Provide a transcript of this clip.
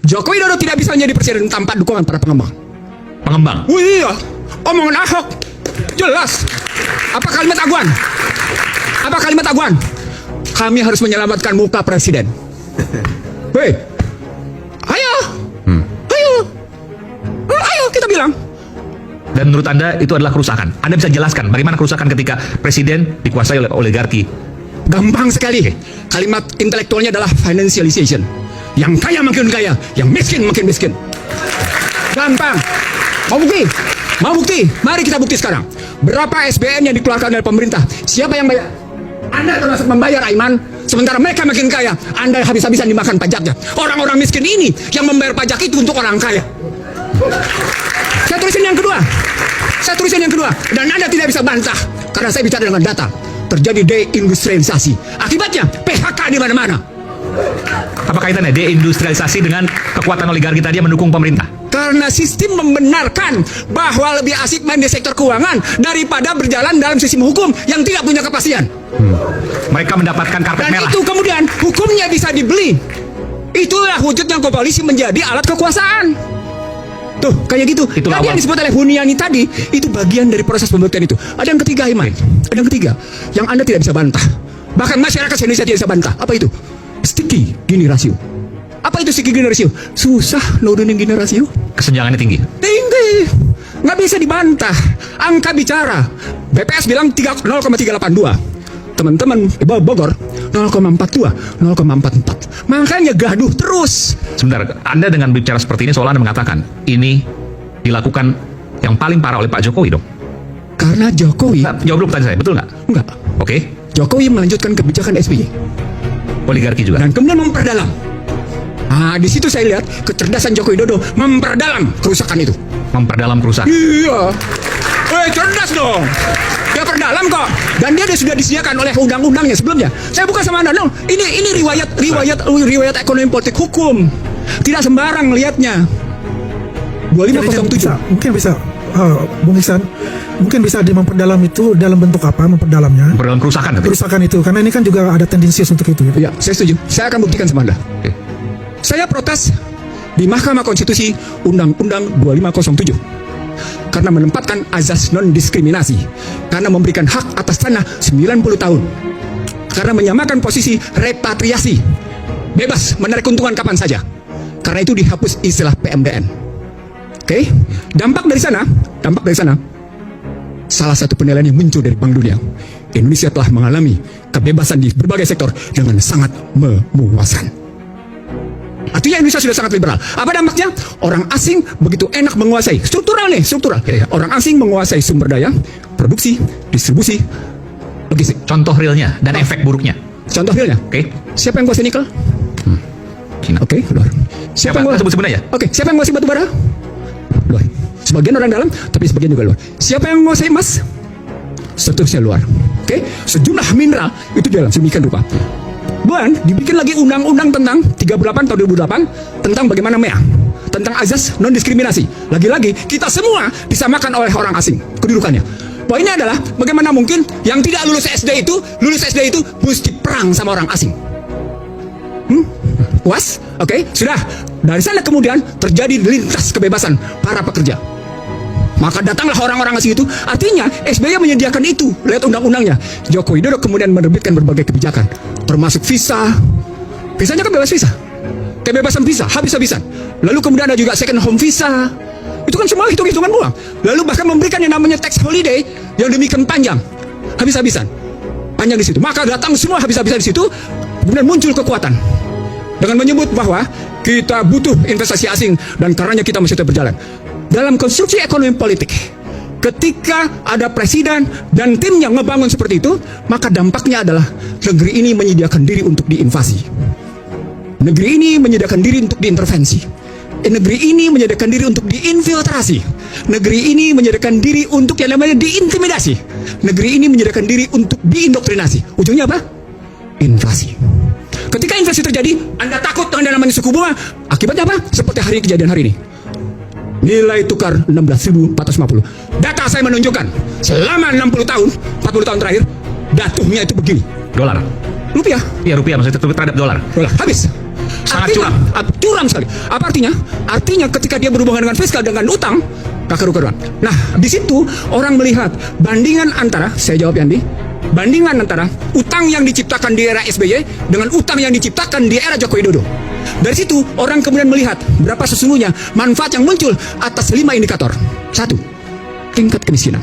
Jokowi Dodo tidak bisa menjadi presiden tanpa dukungan para pengembang. Pengembang. Oh iya, omongan Ahok jelas. Apa kalimat Aguan? Apa kalimat Aguan? Kami harus menyelamatkan muka presiden. Hei, ayo, ayo kita bilang. Dan menurut Anda itu adalah kerusakan. Anda bisa jelaskan bagaimana kerusakan ketika presiden dikuasai oleh oligarki? Gampang sekali. Kalimat intelektualnya adalah financialization. Yang kaya makin kaya, yang miskin makin miskin. Gampang. Mau bukti? Mau bukti? Mari kita bukti sekarang. Berapa SBN yang dikeluarkan oleh pemerintah? Siapa yang bayar? Anda termasuk membayar, Aiman. Sementara mereka makin kaya, Anda habis-habisan dimakan pajaknya. Orang-orang miskin ini yang membayar pajak itu untuk orang kaya. Saya tulisin yang kedua. Saya tulisin yang kedua. Dan Anda tidak bisa bantah karena saya bicara dengan data. Terjadi deindustrialisasi. Akibatnya PHK di mana-mana. Apa kaitannya deindustrialisasi dengan kekuatan oligarki tadi yang mendukung pemerintah? Karena sistem membenarkan bahwa lebih asik main di sektor keuangan daripada berjalan dalam sistem hukum yang tidak punya kepastian. Mereka mendapatkan karpet Dan merah. itu kemudian hukumnya bisa dibeli. Itulah wujudnya polisi menjadi alat kekuasaan. Tuh, kayak gitu. Itulah Tadi yang disebut oleh Huniani tadi, itu bagian dari proses pembuktian itu. Ada yang ketiga, Iman. Ada yang ketiga, yang Anda tidak bisa bantah. Bahkan masyarakat Indonesia tidak bisa bantah. Apa itu? Sticky Gini ratio. Apa itu sticky Gini ratio? Susah nurunin Gini ratio. Kesenjangannya tinggi. Tinggi. Nggak bisa dibantah. Angka bicara. BPS bilang 0,382. Teman-teman di Bogor 0,42, 0,44. Makanya gaduh terus. Sebentar, Anda dengan bicara seperti ini seolah Anda mengatakan ini dilakukan yang paling parah oleh Pak Jokowi dong. Karena Jokowi, Nah, jawab dulu pertanyaan saya, betul nggak? enggak. Oke, Jokowi melanjutkan kebijakan SBY oligarki juga. dan kemudian memperdalam. Nah, di situ saya lihat kecerdasan Jokowi Dodo memperdalam kerusakan itu. Memperdalam kerusakan. Iya. Cerdas dong. Dia perdalam kok. Dan dia sudah disediakan oleh undang-undangnya sebelumnya. Saya bukan sama Anda. No. Ini riwayat ekonomi politik hukum. Tidak sembarang lihatnya. 2507. Mungkin bisa Bung Ihsan, mungkin bisa memperdalam itu dalam bentuk apa memperdalamnya? Memperdalam kerusakan. Kerusakan itu, karena ini kan juga ada tendensius untuk itu. Gitu. Ya, saya setuju. Saya akan buktikan sama Anda. Oke. Saya protes di Mahkamah Konstitusi Undang-Undang 2507 karena menempatkan azas non-diskriminasi, karena memberikan hak atas tanah 90 tahun, karena menyamakan posisi repatriasi, bebas menarik keuntungan kapan saja, karena itu dihapus istilah PMDN. Oke, dampak dari sana, salah satu penilaian yang muncul dari Bank Dunia, Indonesia telah mengalami kebebasan di berbagai sektor dengan sangat memuaskan. Artinya Indonesia sudah sangat liberal. Apa dampaknya? Orang asing begitu enak menguasai. Struktural nih, struktural. Orang asing menguasai sumber daya, produksi, distribusi, logistik. Contoh realnya dan efek buruknya. Contoh realnya. Oke. Siapa yang kuasai nikel? Cina. Oke, luar. Siapa yang Sebut sebenarnya? Oke, siapa yang menguasai batu bara? Luar. Sebagian orang dalam, tapi sebagian juga luar. Siapa yang menguasai emas? Seterusnya luar. Oke, sejumlah mineral itu dalam sedemikian rupa. Dan dibikin lagi undang-undang tentang 38 tahun 2008 tentang bagaimana MEA, tentang azas non-diskriminasi. Lagi-lagi kita semua disamakan oleh orang asing kedudukannya. Poinnya adalah bagaimana mungkin yang tidak lulus SD itu mesti perang sama orang asing. Puas? Oke, sudah. Dari sana kemudian terjadi lintas kebebasan para pekerja. Maka datanglah orang-orang asing itu. Artinya SBY menyediakan itu. Lihat undang-undangnya. Joko Widodo kemudian menerbitkan berbagai kebijakan, termasuk visa. Visanya kan bebas visa. Kebebasan visa, habis-habisan. Lalu kemudian ada juga second home visa. Itu kan semua hitung-hitungan uang. Lalu bahkan memberikan yang namanya tax holiday yang demikian panjang. Habis-habisan. Panjang di situ. Maka datang semua habis-habisan di situ. Kemudian muncul kekuatan. Dengan menyebut bahwa kita butuh investasi asing dan karenanya kita mesti tetap berjalan. Dalam konstruksi ekonomi politik, ketika ada presiden dan timnya ngebangun seperti itu, maka dampaknya adalah negeri ini menyediakan diri untuk diinvasi. Negeri ini menyediakan diri untuk diintervensi. Negeri ini menyediakan diri untuk diinfiltrasi. Negeri ini menyediakan diri untuk yang namanya diintimidasi. Negeri ini menyediakan diri untuk diindoktrinasi. Ujungnya apa? Inflasi. Ketika inflasi terjadi, Anda takut dengan yang namanya suku bunga. Akibatnya apa? Seperti hari kejadian hari ini. Nilai tukar 16.450. Data saya menunjukkan selama 40 tahun terakhir jatuhnya itu begini. Dolar. Rupiah. Iya, rupiah maksudnya terhadap dolar. Habis. Sangat Artinya, curam. Curam sekali. Apa artinya? Artinya ketika dia berhubungan dengan fiskal dengan utang, karuan. Nah, di situ orang melihat bandingan antara, saya jawab Yandi, bandingan antara utang yang diciptakan di era SBY dengan utang yang diciptakan di era Joko Widodo. Dari situ orang kemudian melihat berapa sesungguhnya manfaat yang muncul atas 5 indikator. 1. Tingkat kemiskinan.